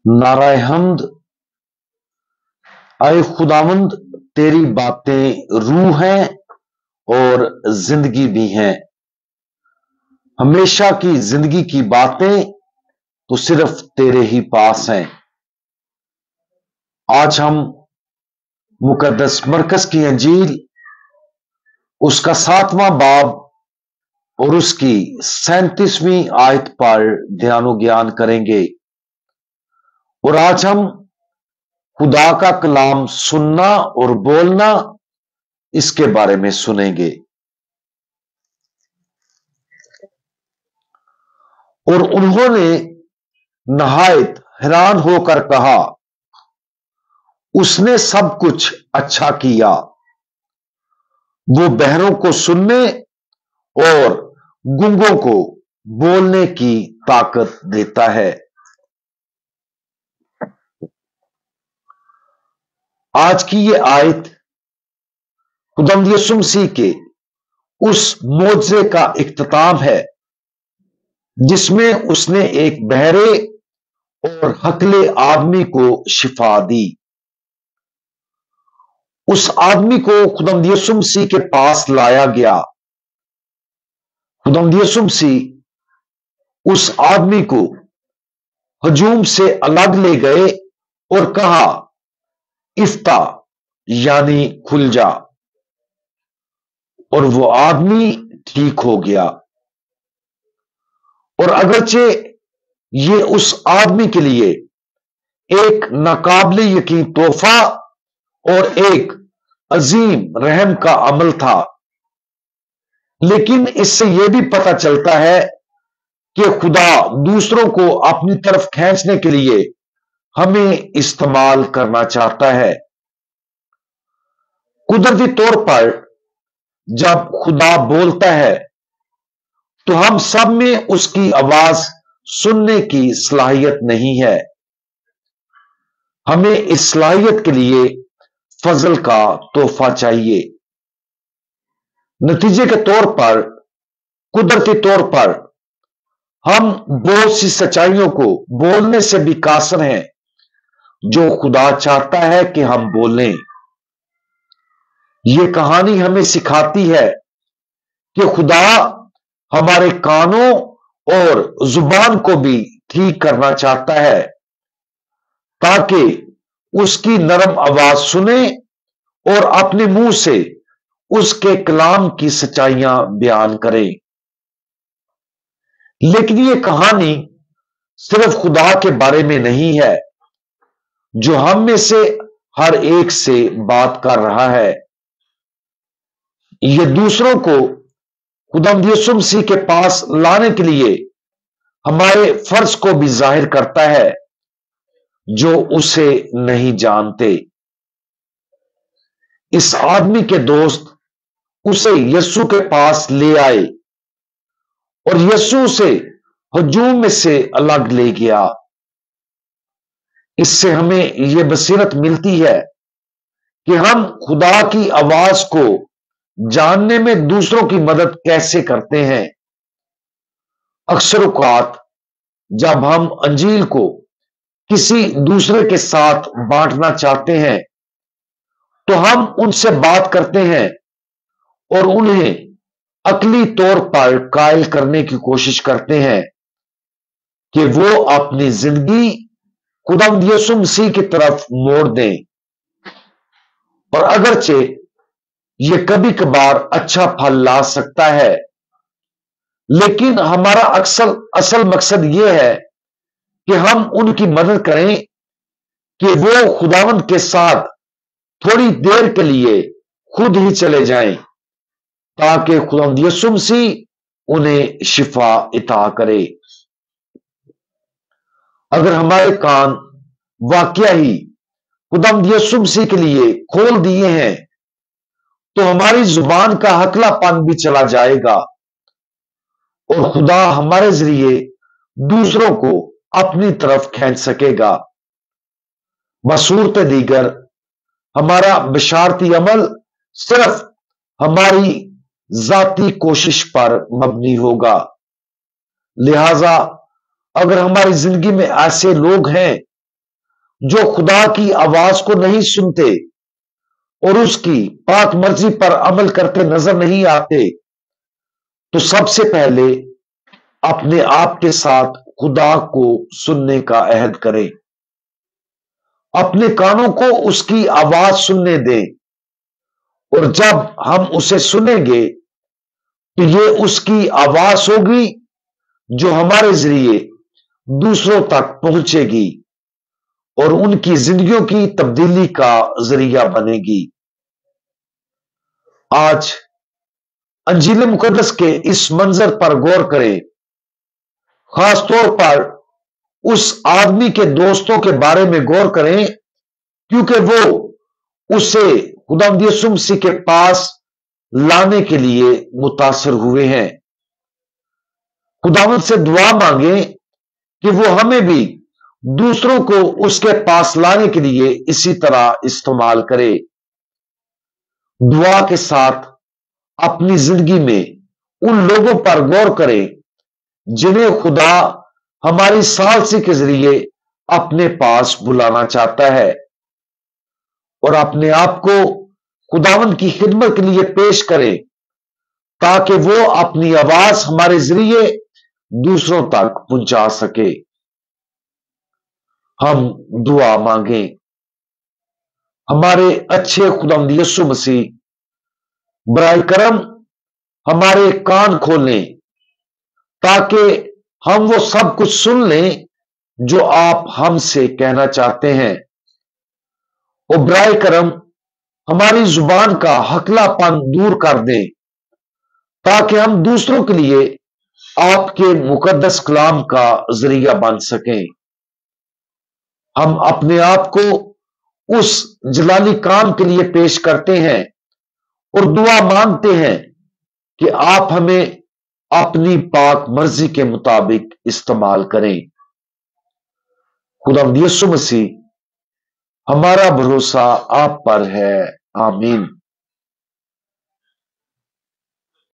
नाराए हमद। आए खुदावंद, तेरी बातें रूह हैं और जिंदगी भी हैं। हमेशा की जिंदगी की बातें तो सिर्फ तेरे ही पास हैं। आज हम मुकद्दस मरकज की अंजील उसका 7वां बाब और उसकी 37वीं आयत पर ध्यानो ज्ञान करेंगे। और आज हम खुदा का कलाम सुनना और बोलना इसके बारे में सुनेंगे। और उन्होंने नहायत हैरान होकर कहा, उसने सब कुछ अच्छा किया। वो बहरों को सुनने और गूंगों को बोलने की ताकत देता है। आज की ये आयत खुदावंद यीशु मसीह के उस मोजज़े का इख्तिताम है जिसमें उसने एक बहरे और हकले आदमी को शिफा दी। उस आदमी को खुदावंद यीशु मसीह के पास लाया गया। खुदावंद यीशु मसीह उस आदमी को हजूम से अलग ले गए और कहा, इफ्ता यानी खुल जा। और वो आदमी ठीक हो गया। और अगरचे ये उस आदमी के लिए एक नाकाबिले यकीन तोहफा और एक अजीम रहम का अमल था, लेकिन इससे यह भी पता चलता है कि खुदा दूसरों को अपनी तरफ खींचने के लिए हमें इस्तेमाल करना चाहता है। कुदरती तौर पर जब खुदा बोलता है तो हम सब में उसकी आवाज सुनने की सलाहियत नहीं है। हमें इस सलाहियत के लिए फजल का तोहफा चाहिए। नतीजे के तौर पर कुदरती तौर पर हम बहुत सी सच्चाइयों को बोलने से भी कासर हैं जो खुदा चाहता है कि हम बोलें। यह कहानी हमें सिखाती है कि खुदा हमारे कानों और जुबान को भी ठीक करना चाहता है ताकि उसकी नरम आवाज सुने और अपने मुंह से उसके कलाम की सच्चाइयां बयान करें। लेकिन यह कहानी सिर्फ खुदा के बारे में नहीं है जो हम में से हर एक से बात कर रहा है। यह दूसरों को खुदावंद यीशु मसीह के पास लाने के लिए हमारे फर्ज को भी जाहिर करता है जो उसे नहीं जानते। इस आदमी के दोस्त उसे यीशु के पास ले आए और यीशु उसे हजूम में से अलग ले गया। इससे हमें यह बसीरत मिलती है कि हम खुदा की आवाज को जानने में दूसरों की मदद कैसे करते हैं। अक्सर औकात जब हम अंजील को किसी दूसरे के साथ बांटना चाहते हैं तो हम उनसे बात करते हैं और उन्हें अकली तौर पर कायल करने की कोशिश करते हैं कि वो अपनी जिंदगी खुदावंद यीशु मसीह की तरफ मोड़ दें। और अगरचे ये कभी कभार अच्छा फल ला सकता है, लेकिन हमारा असल मकसद यह है कि हम उनकी मदद करें कि वो खुदावंद के साथ थोड़ी देर के लिए खुद ही चले जाएं ताकि खुदावंद यीशु मसीह उन्हें शिफा इता करे। अगर हमारे कान वाकया ही खुदावंद यीशु मसीह के लिए खोल दिए हैं तो हमारी जुबान का हकलापन भी चला जाएगा और खुदा हमारे जरिए दूसरों को अपनी तरफ खींच सकेगा। बसूरत दीगर हमारा बशारती अमल सिर्फ हमारी जाती कोशिश पर मबनी होगा। लिहाजा अगर हमारी जिंदगी में ऐसे लोग हैं जो खुदा की आवाज को नहीं सुनते और उसकी पाक मर्जी पर अमल करते नजर नहीं आते, तो सबसे पहले अपने आप के साथ खुदा को सुनने का अहद करें। अपने कानों को उसकी आवाज सुनने दें, और जब हम उसे सुनेंगे तो ये उसकी आवाज होगी जो हमारे जरिए दूसरों तक पहुंचेगी और उनकी जिंदगियों की तब्दीली का जरिया बनेगी। आज अंजील मुकद्दस के इस मंजर पर गौर करें, खास तौर पर उस आदमी के दोस्तों के बारे में गौर करें, क्योंकि वो उसे खुदावंद यीशु मसीह के पास लाने के लिए मुतासर हुए हैं। खुदावंद से दुआ मांगे कि वो हमें भी दूसरों को उसके पास लाने के लिए इसी तरह इस्तेमाल करे। दुआ के साथ अपनी जिंदगी में उन लोगों पर गौर करें जिन्हें खुदा हमारी सालसी के जरिए अपने पास बुलाना चाहता है, और अपने आप को खुदावंद की खिदमत के लिए पेश करें ताकि वो अपनी आवाज हमारे जरिए दूसरों तक पहुंचा सके। हम दुआ मांगे। हमारे अच्छे खुदावंद यीशु मसीह, बराए करम हमारे कान खोलें ताकि हम वो सब कुछ सुन लें जो आप हमसे कहना चाहते हैं, और बराए करम हमारी जुबान का हकलापन दूर कर दें ताकि हम दूसरों के लिए आपके मुकद्दस कलाम का जरिया बन सकें। हम अपने आप को उस जलाली काम के लिए पेश करते हैं और दुआ मांगते हैं कि आप हमें अपनी पाक मर्जी के मुताबिक इस्तेमाल करें। खुदावंद यीशु मसीह, हमारा भरोसा आप पर है। आमीन।